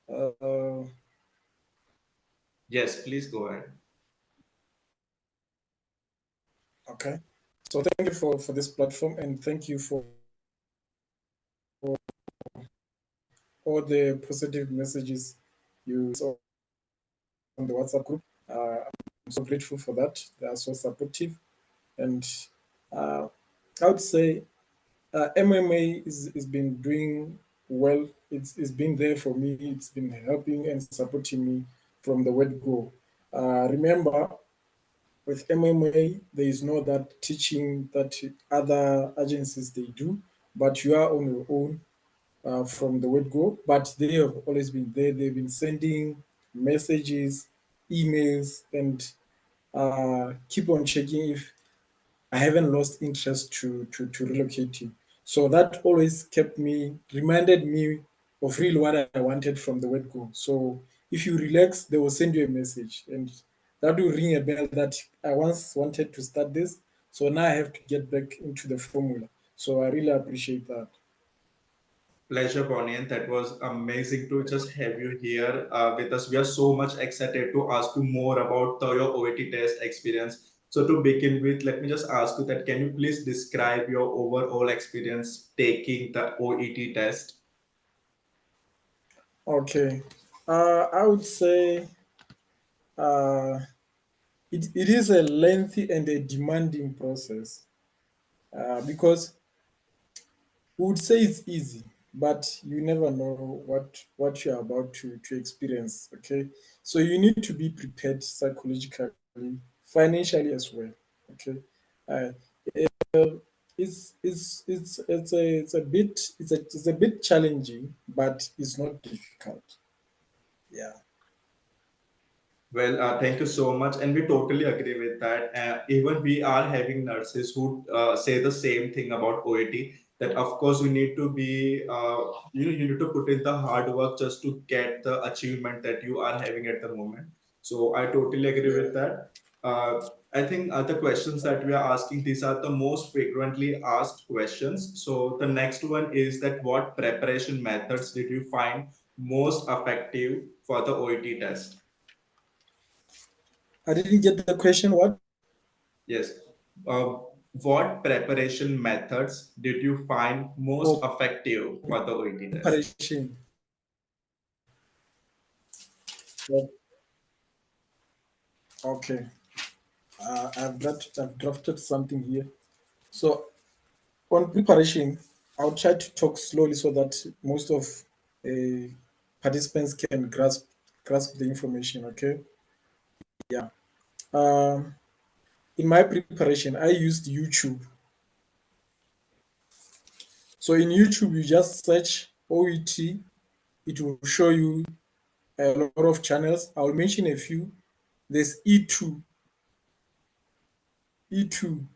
Uh, Yes, please go ahead. okay. So thank you for this platform, and thank you for all the positive messages you on the WhatsApp group. I'm so grateful for that. They are so supportive, and uh, I would say MMA is been doing well. It's been there for me. It's been helping and supporting me from the word go. Remember, with MMA, there is no that teaching that other agencies they do, but you are on your own from the word go. But they have always been there. They've been sending messages, emails, and keep on checking if I haven't lost interest to relocating. So that always kept me, reminded me of really what I wanted from the word go. So if you relax, they will send you a message, and that will ring a bell that I once wanted to start this. So now I have to get back into the formula. So I really appreciate that. Pleasure, Bonnie, and that was amazing to just have you here with us. We are so much excited to ask you more about your OET test experience. So to begin with, let me just ask you that can you please describe your overall experience taking the OET test? Okay. I would say uh, it is a lengthy and a demanding process because we would say it's easy, but you never know what you're about to experience. Okay, so you need to be prepared psychologically, financially as well. Okay, uh, it's a bit challenging, but it's not difficult. Yeah. Well, thank you so much, and we totally agree with that. Even we are having nurses who say the same thing about OAT. That of course we need to be, you need to put in the hard work just to get the achievement that you are having at the moment. So I totally agree Yeah. with that. I think the questions that we are asking, these are the most frequently asked questions. So the next one is that what preparation methods did you find most effective for the OET test? I didn't get the question. What? Yes. Uh, what preparation methods did you find most Oh, effective for the OET test? preparation. Okay. I've drafted something here. So on preparation, I'll try to talk slowly so that most of uh, participants can grasp the information. Okay. Yeah. Um, in my preparation, I used YouTube. So in YouTube, you just search OET. It will show you a lot of channels. I'll mention a few. There's E2, E2.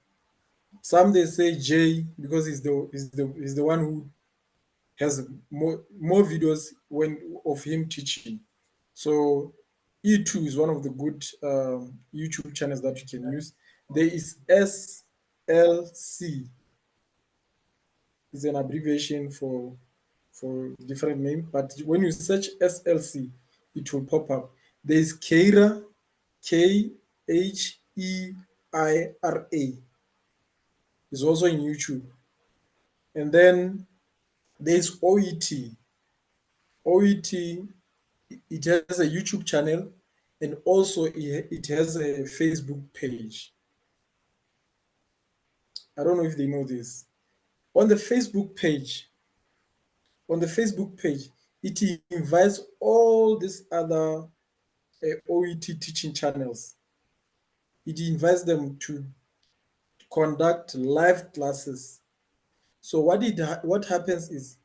Some they say J because he's the one who has more videos of him teaching. So E2 is one of the good YouTube channels that you can use. There is SLC, is an abbreviation for different name, but when you search SLC, it will pop up. There is Keira, Keira, is also in YouTube, and then there's OET. OET, it has a YouTube channel, and also it has a Facebook page. I don't know if they know this. On the Facebook page, on the Facebook page, it invites all these other OET teaching channels. It invites them to conduct live classes. So what happens is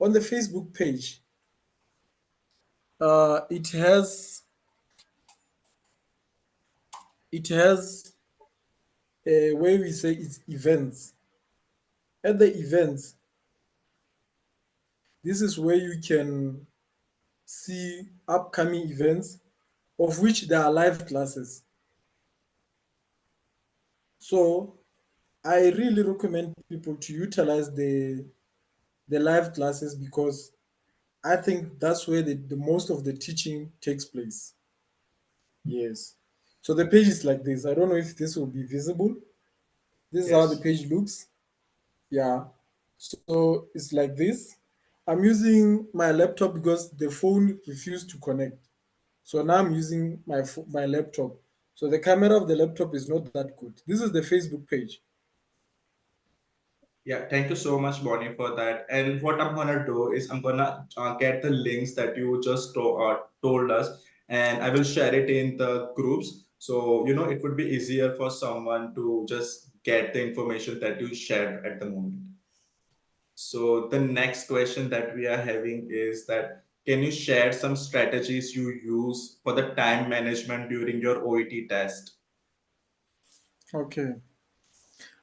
on the Facebook page, it has a way we say it's events. At the events, this is where you can see upcoming events of which there are live classes. So I really recommend people to utilize the live classes because I think that's where the most of the teaching takes place. Yes. So the page is like this. I don't know if this will be visible. This is how the Yes. page looks. Yeah. So it's like this. I'm using my laptop because the phone refused to connect. So now I'm using my laptop. So the camera of the laptop is not that good. This is the Facebook page. Yeah, thank you so much, Bonnie, for that. And what I'm gonna do is I'm gonna get the links that you just told us, and I will share it in the groups. So it would be easier for someone to just get the information that you shared at the moment. So the next question that we are having is that can you share some strategies you use for the time management during your OET test? Okay.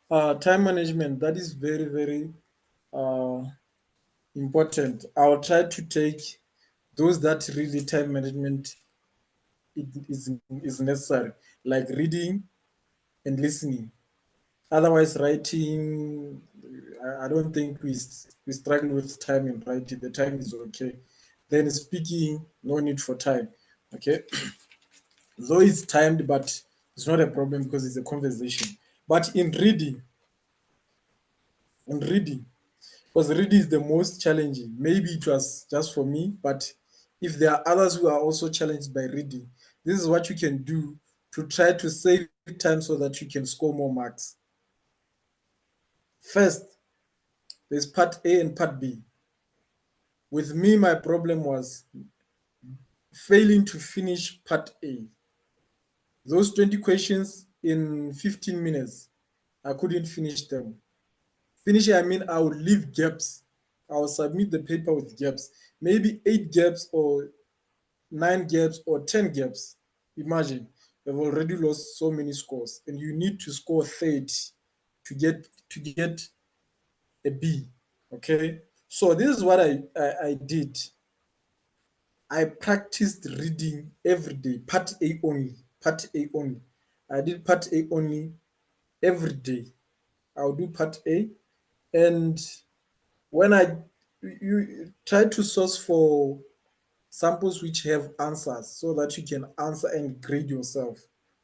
Time management, that is very, very uh, important. I'll try to take those that really time management is necessary, like reading and listening. Otherwise, writing, I don't think we struggle with time in writing. The time is okay. Then speaking, no need for time. Okay, though it's timed, but it's not a problem because it's a conversation. But in reading, because reading is the most challenging. Maybe it was just for me, but if there are others who are also challenged by reading, this is what you can do to try to save time so that you can score more marks. First, there's part A and part B. With me, my problem was failing to finish part A. Those 20 questions in 15 minutes, I couldn't finish them. Finishing, I mean, I would leave gaps. I will submit the paper with gaps, maybe 8 gaps or 9 gaps or 10 gaps. Imagine you've already lost so many scores, and you need to score 30 to get a B. Okay, so this is what I did. I practiced reading every day, part A only, part A only. I did part A only every day. I'll do part A, and when you try to source for samples which have answers so that you can answer and grade yourself.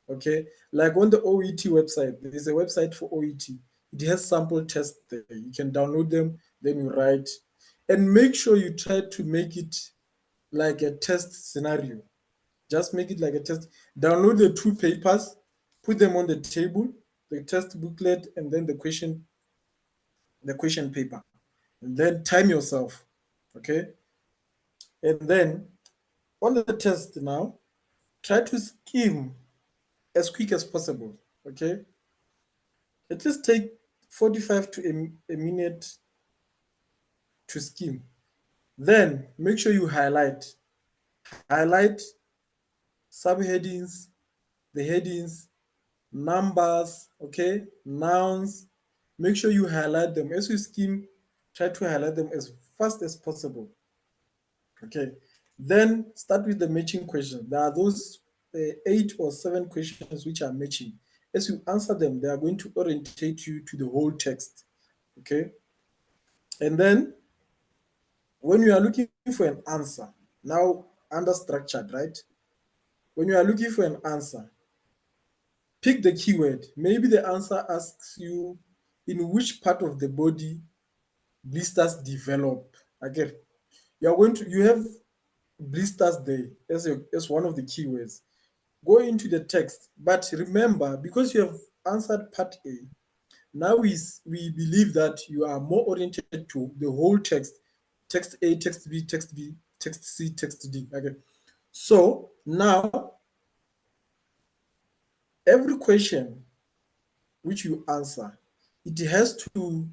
Okay, like on the OET website, there is a website for OET. It has sample tests there. You can download them, then you write, and make sure you try to make it like a test scenario. Just make it like a test. Download the two papers, put them on the table, the test booklet, and then the question paper. And then time yourself. Okay. And then on the test now, try to skim as quick as possible. Okay. At least take 45 to a minute to skim. Then make sure you highlight subheadings, the headings, numbers, okay, nouns. Make sure you highlight them as you skim. Try to highlight them as fast as possible. Okay, then start with the matching questions. There are those 8 or 7 questions which are matching. As you answer them, they are going to orientate you to the whole text. Okay, and then when you are looking for an answer, now under structured, right? When you are looking for an answer, pick the keyword. Maybe the answer asks you in which part of the body blisters develop. Again, you have blisters there as one of the keywords. Go into the text, but remember, because you have answered part A, now we believe that you are more oriented to the whole text, text A, text B, text B, text C, text D. Okay, so now every question which you answer, it has to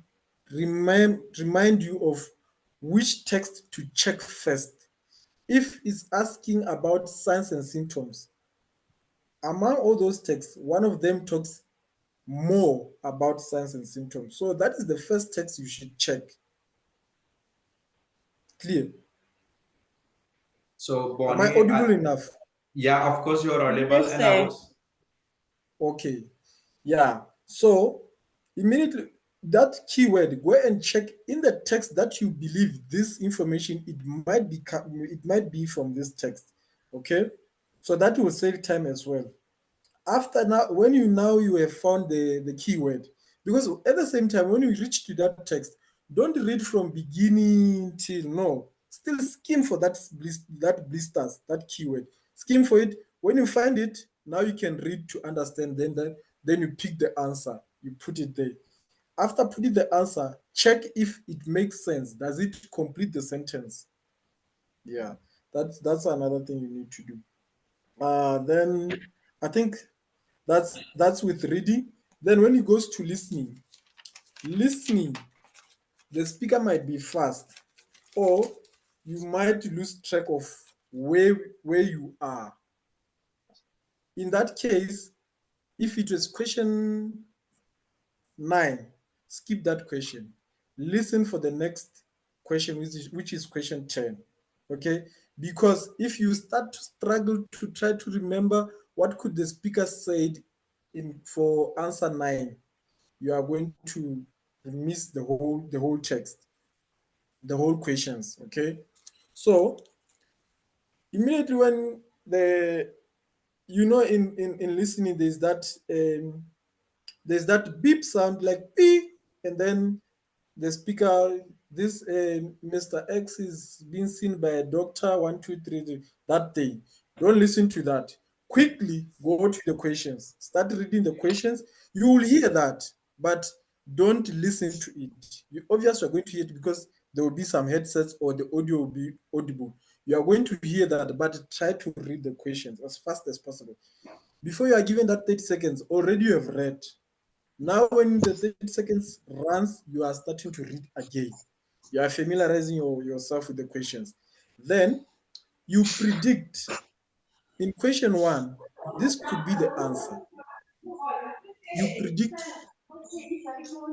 remind you of which text to check first. If it's asking about signs and symptoms, among all those texts, one of them talks more about signs and symptoms. So that is the first text you should check. Clear? So Am I Bonnie, audible enough? yeah, of course you're audible, Yes, and I sir. was Okay. Yeah. So immediately. that keyword, go and check in the text that you believe this information, it might be from this text. Okay, so that will save time as well. After now, when you have found the keyword, because at the same time, when you reach to that text, don't read from beginning till no, still skim for that blisters, that keyword, skim for it. When you find it, now you can read to understand. Then you pick the answer, you put it there. After putting the answer, check if it makes sense. Does it complete the sentence? Yeah, that's another thing you need to do. Then I think that's with reading. Then when it goes to listening, the speaker might be fast, or you might lose track of where you are. In that case, if it was question 9, skip that question. Listen for the next question, which is question 10. Okay? Because if you start to struggle to try to remember what could the speaker said in for answer 9, you are going to miss the whole text, the whole questions. Okay? So immediately when in listening, there's that beep sound like beep, and then the speaker, this Mr. X is being seen by a doctor, 1 2 3, that day. Don't listen to that. Quickly go to the questions, start reading the questions. You will hear that, but don't listen to it. You obviously are going to hear it because there will be some headsets or the audio will be audible. You are going to hear that, but try to read the questions as fast as possible. Before you are given that 30 seconds, already you have read. Now, when the 30 seconds runs, you are starting to read again. You are familiarizing yourself with the questions. Then you predict in question 1, this could be the answer. You predict you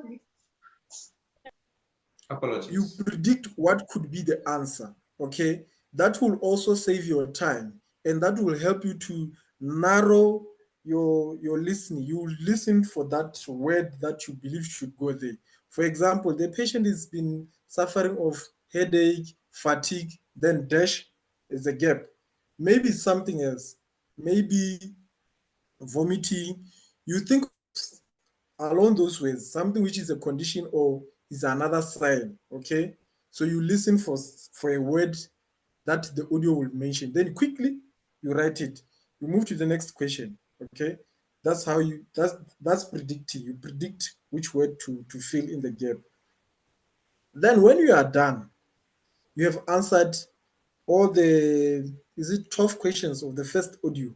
Apologies. predict what could be the answer. Okay, that will also save your time, and that will help you to narrow your listening. You will listen for that word that you believe should go there. For example, the patient has been suffering of headache, fatigue, then dash is a gap. Maybe something else, maybe vomiting. You think along those ways, something which is a condition or is another sign. Okay, so you listen for a word that the audio will mention, then quickly you write it, you move to the next question. Okay, that's how you that's predicting. You predict which word to fill in the gap. Then when you are done, you have answered all the, is it 12 questions of the first audio.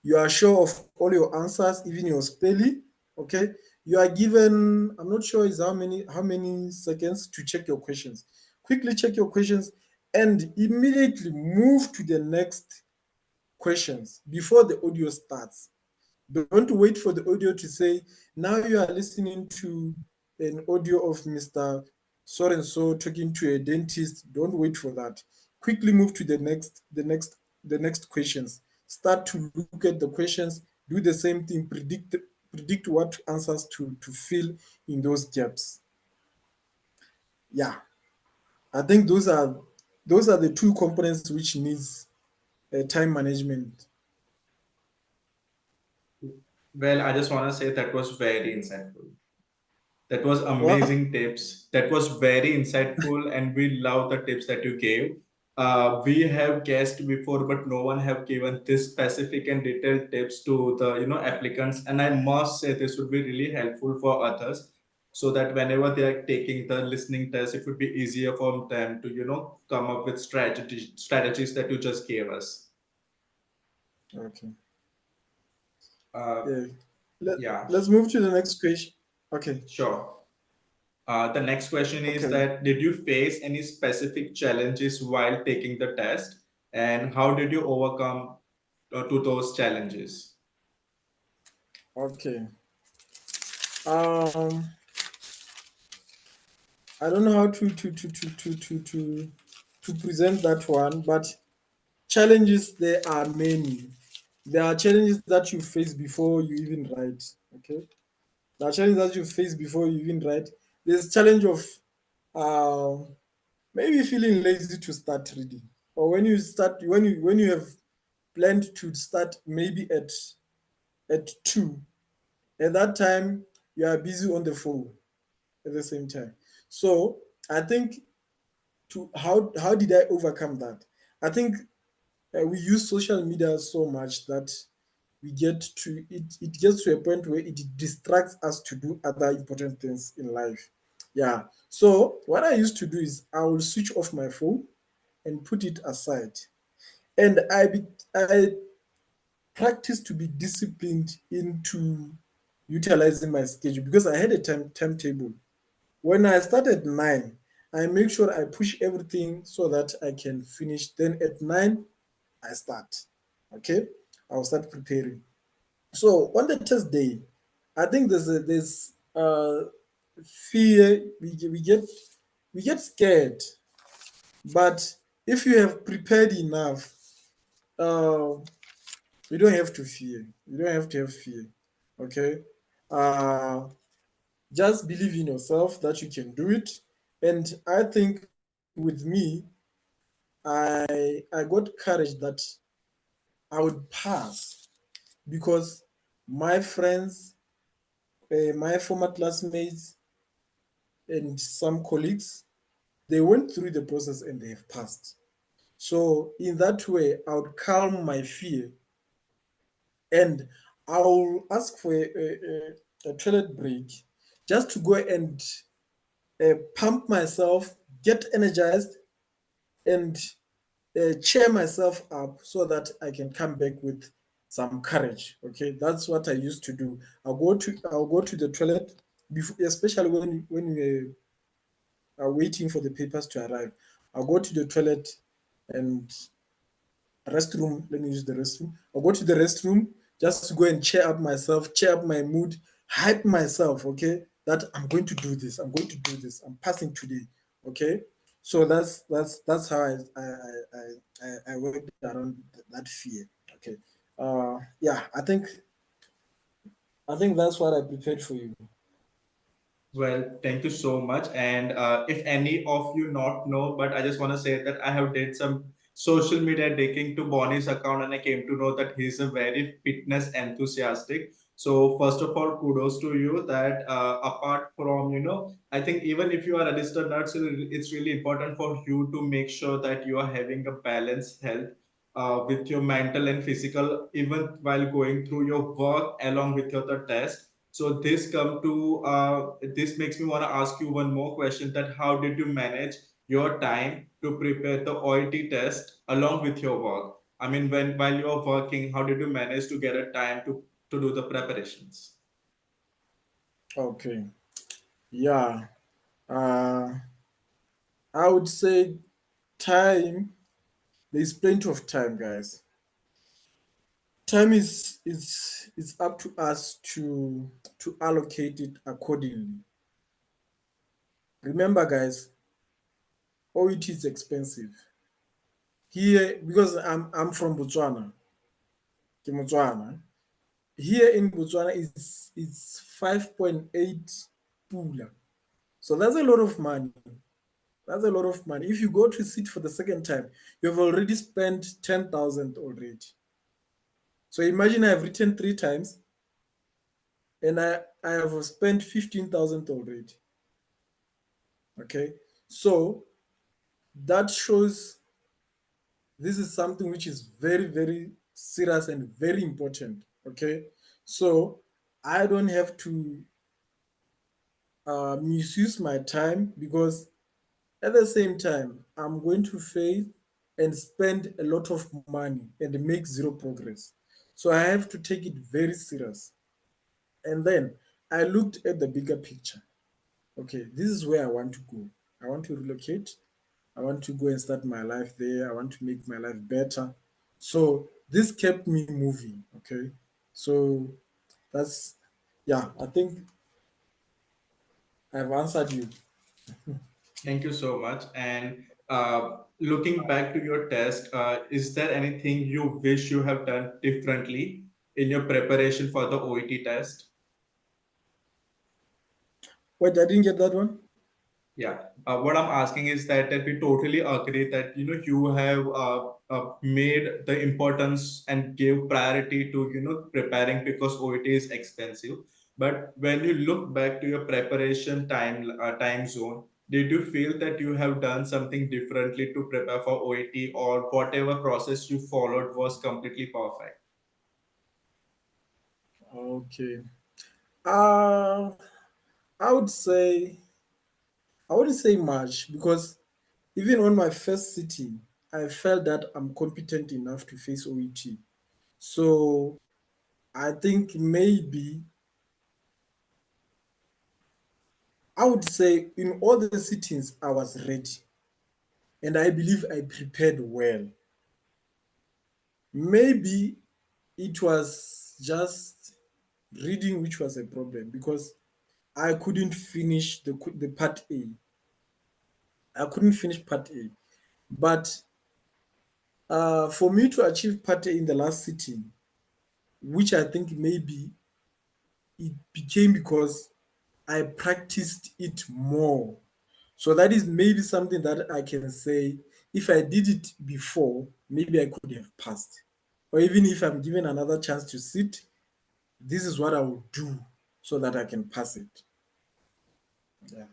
You are sure of all your answers, even your spelling. Okay, you are given, I'm not sure is how many seconds to check your questions. Quickly check your questions and immediately move to the next questions before the audio starts. Don't wait for the audio to say, now you are listening to an audio of Mr. So and so talking to a dentist. Don't wait for that. Quickly move to the next questions. Start to look at the questions, do the same thing, predict what answers to fill in those gaps. Yeah. I think those are the two components which needs time management. Well, I just want to say that was very insightful. That was Well, amazing tips. That was very insightful, and we love the tips that you gave. We have guessed before, but no one have given this specific and detailed tips to the applicants. And I must say this would be really helpful for others, so that whenever they are taking the listening test, it would be easier for them to come up with strategies that you just gave us. okay. Uh, Yeah. Let, yeah, let's move to the next question. Okay. sure. The next question is Okay. that did you face any specific challenges while taking the test, and how did you overcome to those challenges? Okay. Um, I don't know how to present that one, but challenges there are many. There are challenges that you face before you even write. Okay. The challenge that you face before you even write. There's challenge of uh, maybe feeling lazy to start reading, or when you have planned to start maybe at 2. At that time, you are busy on the phone at the same time. So I think to how did I overcome that? I think we use social media so much that it gets to a point where it distracts us to do other important things in life. Yeah. So what I used to do is I will switch off my phone and put it aside, and I practice to be disciplined into utilizing my schedule because I had a timetable. When I start at 9, I make sure I push everything so that I can finish. Then at 9, I start. Okay, I'll start preparing. So on the test day, I think there's fear. We get scared, but if you have prepared enough, uh, you don't have to fear. You don't have to have fear. Okay, uh, just believe in yourself that you can do it. And I think with me, I got courage that I would pass because my friends, my former classmates, and some colleagues, they went through the process and they have passed. So in that way, I would calm my fear and I'll ask for a toilet break just to go and pump myself, get energized, and cheer myself up so that I can come back with some courage. Okay, that's what I used to do. I'll go to the toilet before, especially when we are waiting for the papers to arrive. I'll go to the toilet and restroom. Let me use the restroom. I'll go to the restroom just to go and cheer up myself, cheer up my mood, hype myself. Okay, that I'm going to do this. I'm going to do this. I'm passing today. Okay, so that's how I worked around that fear. Okay, yeah, I think that's what I prepared for you. Well, thank you so much. And if any of you not know, but I just want to say that I have did some social media digging to Bonnie's account, and I came to know that he's a very fitness enthusiastic. So first of all, kudos to you that apart from, I think even if you are a registered nurse, it's really important for you to make sure that you are having a balanced health with your mental and physical, even while going through your work along with your the test. So this makes me want to ask you one more question: that how did you manage your time to prepare the OET test along with your work? I mean, while you're working, how did you manage to get a time to do the preparations? Okay, yeah. Uh, I would say time. There's plenty of time, guys. Time is up to us to allocate it accordingly. Remember, guys, OET is expensive here because I'm from Botswana. Ke Motswana. Here in Botswana is 5.8 pula. So that's a lot of money. That's a lot of money. If you go to sit for the second time, you've already spent 10,000 already. So imagine I've written 3 times and I have spent 15,000 already. Okay. So that shows this is something which is very, very serious and very important. Okay. So I don't have to misuse my time because at the same time, I'm going to fail and spend a lot of money and make zero progress. So I have to take it very serious. And then I looked at the bigger picture. Okay, this is where I want to go. I want to relocate. I want to go and start my life there. I want to make my life better. So this kept me moving. Okay. So that's, yeah, I think I've answered you. Thank you so much. And looking back to your test, is there anything you wish you have done differently in your preparation for the OET test? Wait, I didn't get that one. Yeah, what I'm asking is that we totally agree that you have made the importance and gave priority to preparing because OET is expensive. But when you look back to your preparation time zone, did you feel that you have done something differently to prepare for OET, or whatever process you followed was completely perfect? Okay. Uh, I would say I wouldn't say much because even on my first sitting, I felt that I'm competent enough to face OET. So I think maybe I would say in all the sittings I was ready, and I believe I prepared well. Maybe it was just reading which was a problem because I couldn't finish the part A. I couldn't finish part A. But for me to achieve part A in the last sitting, which I think maybe it became because I practiced it more. So that is maybe something that I can say if I did it before, maybe I could have passed. Or even if I'm given another chance to sit, this is what I will do so that I can pass it. Yeah.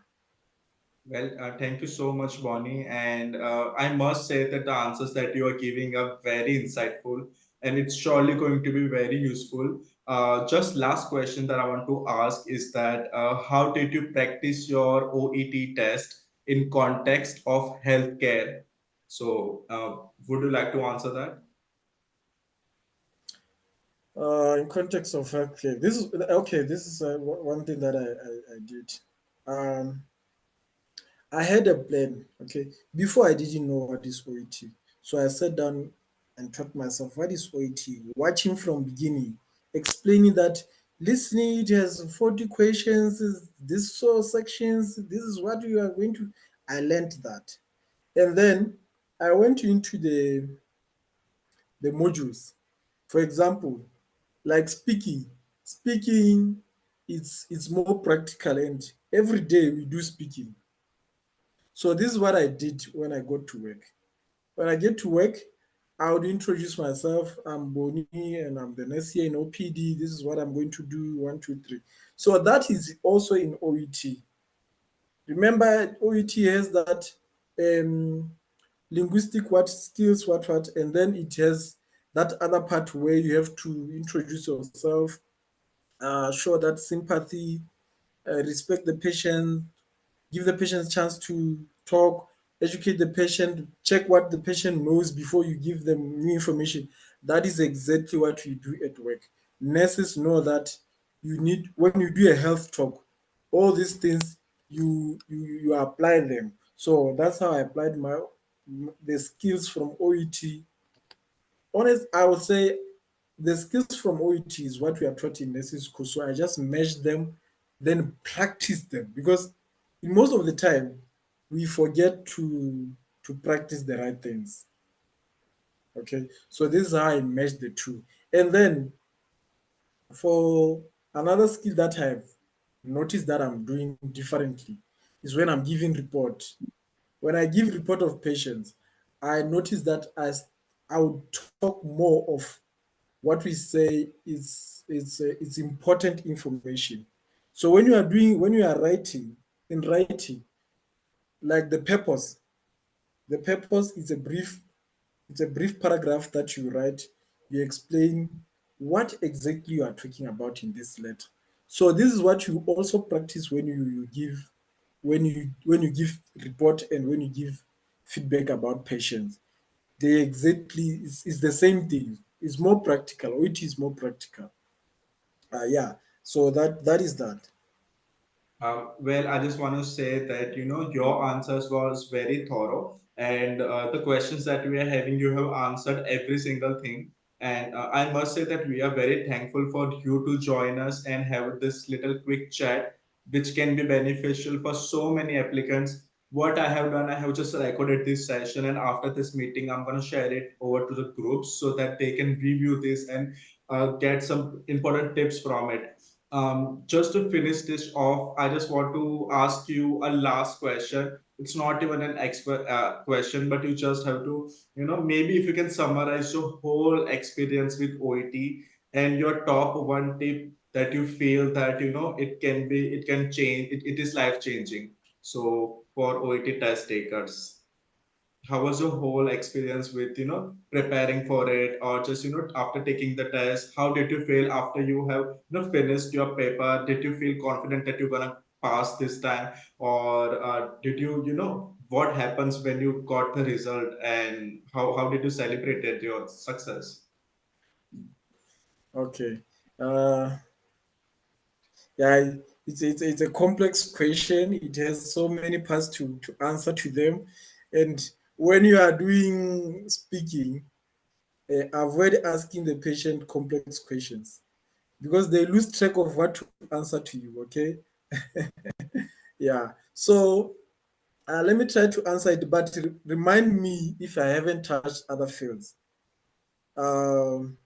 Well, thank you so much, Bonnie. And I must say that the answers that you are giving are very insightful and it's surely going to be very useful. Just last question that I want to ask is that how did you practice your OET test in context of healthcare? So, would you like to answer that? In context of healthcare, this is okay. This is one thing that I did. Um, I had a plan. Okay, before I didn't know what is OET, so I sat down and taught myself what is OET. Watching from beginning, explaining that listening it has 40 questions. This so sections. This is what you are going to. I learned that, and then I went into the modules. For example, like speaking it's more practical and every day we do speaking. So this is what I did when I got to work. When I get to work, I would introduce myself. I'm Boni and I'm the nurse here in OPD. This is what I'm going to do. One, two, three. So that is also in OET. Remember, OET has that um, linguistic what skills, what, and then it has that other part where you have to introduce yourself, show that sympathy, respect the patient, give the patient a chance to talk, educate the patient, check what the patient knows before you give them new information. That is exactly what we do at work. Nurses know that you need when you do a health talk, all these things you apply them. So that's how I applied the skills from OET. Honest, I would say the skills from OET is what we are taught in nursing school. So I just measure them, then practice them because in most of the time we forget to practice the right things. Okay, so this is how I measure the two. And then for another skill that I've noticed that I'm doing differently is when I'm giving report. When I give report of patients, I notice that I would talk more of what we say is it's important information. So when you are writing in writing, like the purpose is a brief paragraph that you write. You explain what exactly you are talking about in this letter. So this is what you also practice when you give when you give report and when you give feedback about patients. They exactly it's the same thing. It's more practical, or it is more practical. Yeah. So that is that. Well, I just want to say that your answers was very thorough, and the questions that we are having, you have answered every single thing. And I must say that we are very thankful for you to join us and have this little quick chat, which can be beneficial for so many applicants. What I have done, I have just recorded this session, and after this meeting, I'm going to share it over to the groups so that they can review this and get some important tips from it. Just to finish this off, I just want to ask you a last question. It's not even an expert question, but you just have to, maybe if you can summarize your whole experience with OET and your top one tip that you feel that, it can change, it is life changing. So for OET test takers, how was your whole experience with preparing for it, or just after taking the test, how did you feel after you have finished your paper? Did you feel confident that you're gonna pass this time, or did you you know what happens when you got the result, and how did you celebrate it, your success? Okay. Uh, yeah, it's a complex question. It has so many parts to answer to them. And when you are doing speaking, avoid asking the patient complex questions because they lose track of what to answer to you. Okay. Yeah. So let me try to answer it, but remind me if I haven't touched other fields. Um,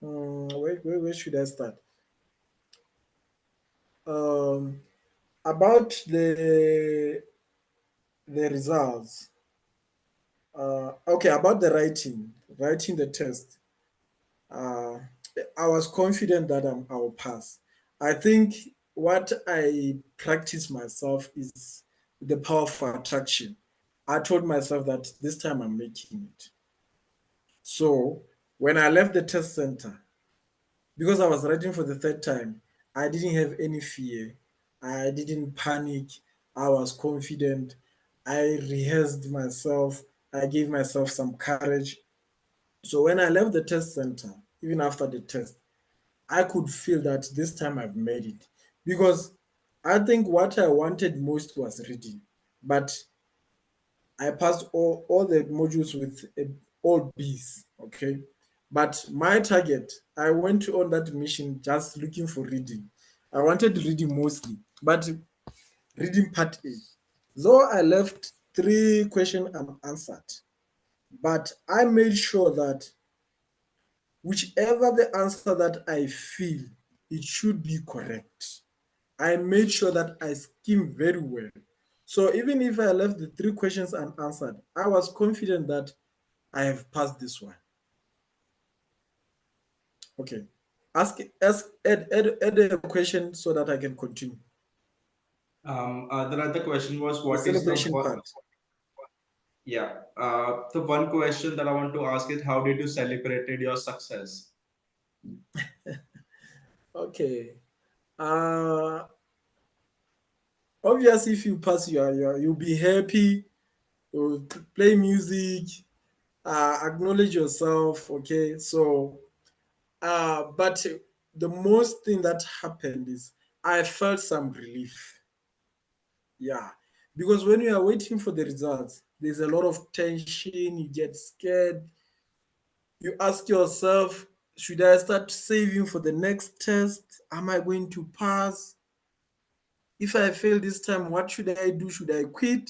where should I start? Um, about the results. Okay, about the writing the test. Uh, I was confident that I will pass. I think what I practice myself is the power of attraction. I told myself that this time I'm making it. So when I left the test center, because I was writing for the third time, I didn't have any fear. I didn't panic. I was confident. I rehearsed myself. I gave myself some courage. So when I left the test center, even after the test, I could feel that this time I've made it. Because I think what I wanted most was reading. But I passed all the modules with all B's. Okay. But my target, I went on that mission just looking for reading. I wanted reading mostly, but reading part A. Though I left three questions unanswered, but I made sure that whichever the answer that I feel, it should be correct. I made sure that I skimmed very well. So even if I left the three questions unanswered, I was confident that I have passed this one. Okay. Add a question so that I can continue. The other question was, The what is the celebration one? part. Yeah, the one question that I want to ask is, how did you celebrated your success? Okay. Obviously, if you pass, you'll be happy. You'll play music. Acknowledge yourself. Okay. So, but the most thing that happened is I felt some relief. Yeah. Because when you are waiting for the results, there's a lot of tension, you get scared. You ask yourself, should I start saving for the next test? Am I going to pass? If I fail this time, what should I do? Should I quit?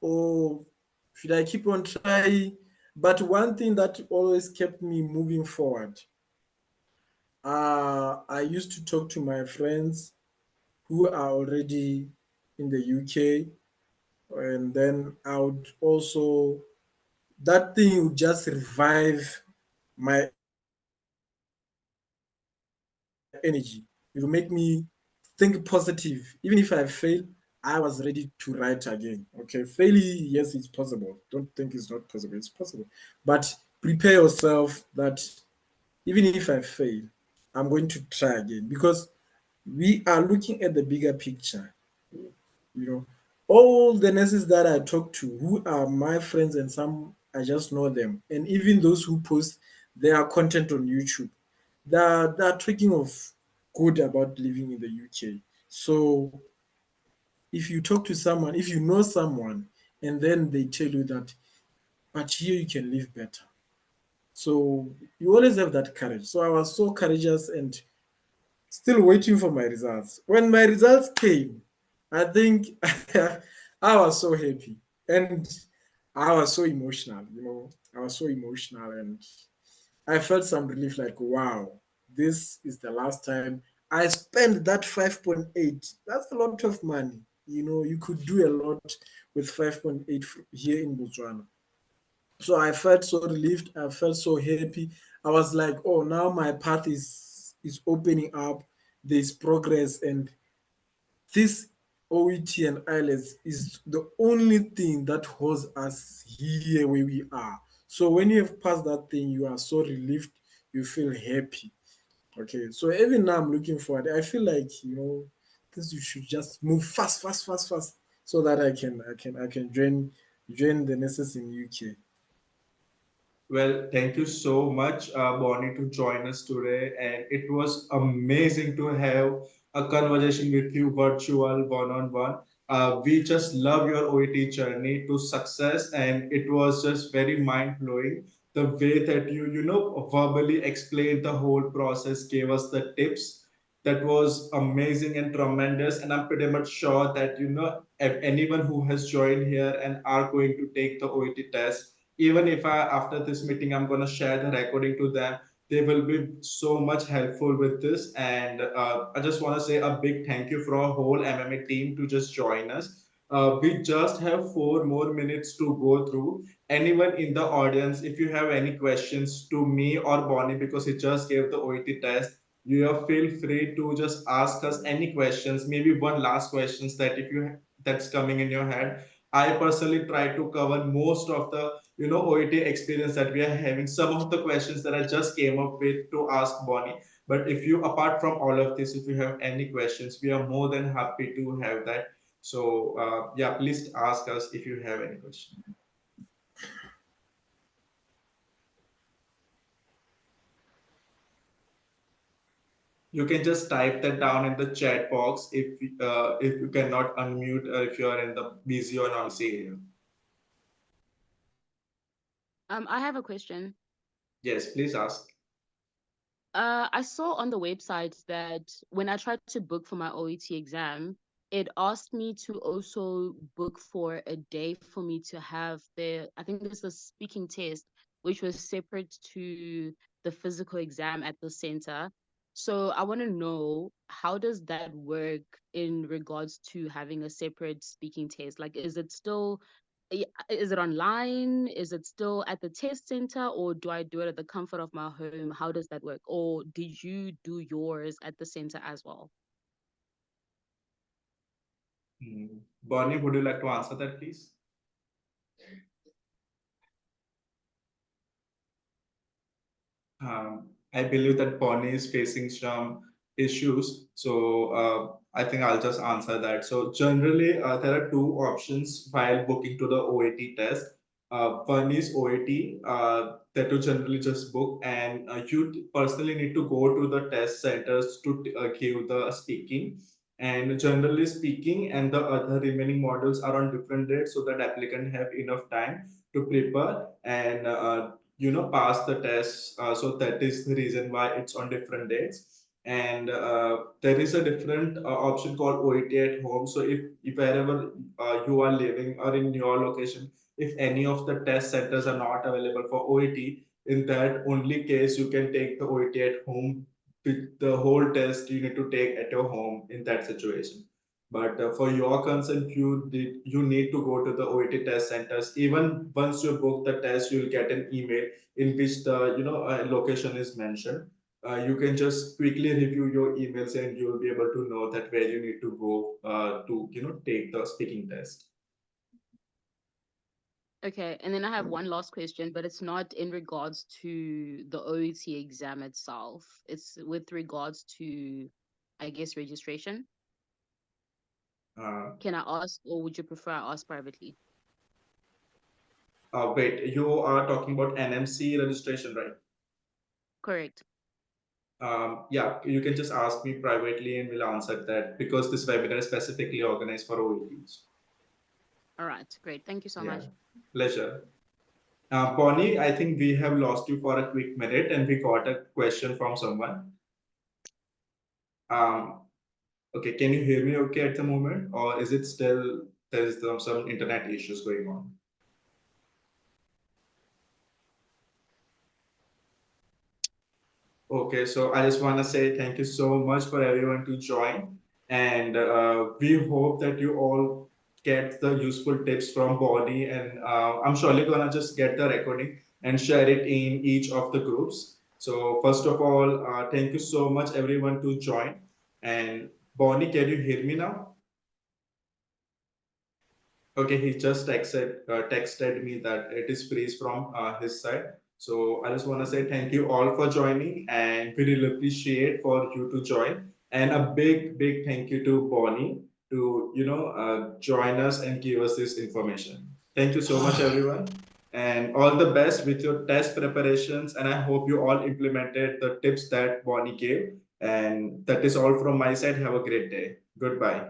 Or should I keep on trying? But one thing that always kept me moving forward, I used to talk to my friends who are already in the UK, and then I would also that thing would just revive my energy. It will make me think positive. Even if I fail, I was ready to write again. Okay, failing, yes, it's possible. Don't think it's not possible. It's possible. But prepare yourself that even if I fail, I'm going to try again because we are looking at the bigger picture. You know, all the nurses that I talk to who are my friends and some I just know them, and even those who post their content on YouTube, they're talking of good about living in the UK. So if you talk to someone, if you know someone, and then they tell you that, but here you can live better. So you always have that courage. So I was so courageous and still waiting for my results. When my results came, I think I was so happy and I was so emotional. I was so emotional and I felt some relief like, wow, this is the last time I spend that 5.8. That's a lot of money. You could do a lot with 5.8 here in Botswana. So I felt so relieved. I felt so happy. I was like, oh, now my path is opening up. There's progress, and this OET and IELTS is the only thing that holds us here where we are. So when you have passed that thing, you are so relieved. You feel happy. Okay, so even now I'm looking forward. I feel like this you should just move fast, fast, fast, fast, so that I can join the nurses in UK. Well, thank you so much, Bonnie, to join us today. And it was amazing to have a conversation with you, virtual, one on one. We just love your OET journey to success, and it was just very mind blowing. The way that you verbally explained the whole process, gave us the tips. That was amazing and tremendous. And I'm pretty much sure that, if anyone who has joined here and are going to take the OET test, even if after this meeting I'm going to share the recording to them, they will be so much helpful with this. And I just want to say a big thank you for our whole MMA team to just join us. We just have 4 more minutes to go through. Anyone in the audience, if you have any questions to me or Bonnie, because he just gave the OET test, you are feel free to just ask us any questions. Maybe one last questions that if you that's coming in your head. I personally try to cover most of the OET experience that we are having. Some of the questions that I just came up with to ask Bonnie. But if you, apart from all of this, if you have any questions, we are more than happy to have that. So yeah, please ask us if you have any question. You can just type that down in the chat box if you cannot unmute or if you are in the busy or noisy area. I have a question. Yes, please ask. I saw on the website that when I tried to book for my OET exam, it asked me to also book for a day for me to have I think it's the speaking test, which was separate to the physical exam at the center. So I want to know, how does that work in regards to having a separate speaking test? Like, is it online? Is it still at the test center, or do I do it at the comfort of my home? How does that work? Or did you do yours at the center as well? Bonnie, would you like to answer that, please? I believe that Bonnie is facing some issues. So I think I'll just answer that. So generally, there are two options while booking to the OET test. One is OET that you generally just book, and you personally need to go to the test centers to give the speaking. And generally speaking, and the other remaining models are on different dates, so that applicant have enough time to prepare and pass the test. So that is the reason why it's on different dates. And there is a different option called OET at home. So if wherever you are living or in your location, if any of the test centers are not available for OET, in that only case you can take the OET at home. The whole test you need to take at your home in that situation. But for your concern, you need to go to the OET test centers. Even once you book the test, you'll get an email in which the location is mentioned. You can just quickly review your emails and you will be able to know that where you need to go to take the speaking test. Okay, and then I have one last question, but it's not in regards to the OET exam itself. It's with regards to, I guess, registration. Uh, Can I ask, or would you prefer I ask privately? Wait, you are talking about NMC registration, right? Correct. Yeah, you can just ask me privately and we'll answer that because this webinar is specifically organized for OETs. All right, great. Thank you so Yeah, much. pleasure. Bonnie, I think we have lost you for a quick minute and we got a question from someone. Um, okay, can you hear me okay at the moment, or is it still there's some internet issues going on? Okay, so I just want to say thank you so much for everyone to join, and we hope that you all get the useful tips from Bonnie, and I'm surely gonna just get the recording and share it in each of the groups. So first of all, thank you so much everyone to join. And Bonnie, can you hear me now? Okay, he just texted me that it is freeze from his side. So I just want to say thank you all for joining, and we really appreciate for you to join. And a big, big thank you to Bonnie to join us and give us this information. Thank you so much, everyone, and all the best with your test preparations. And I hope you all implemented the tips that Bonnie gave. And that is all from my side. Have a great day. Goodbye.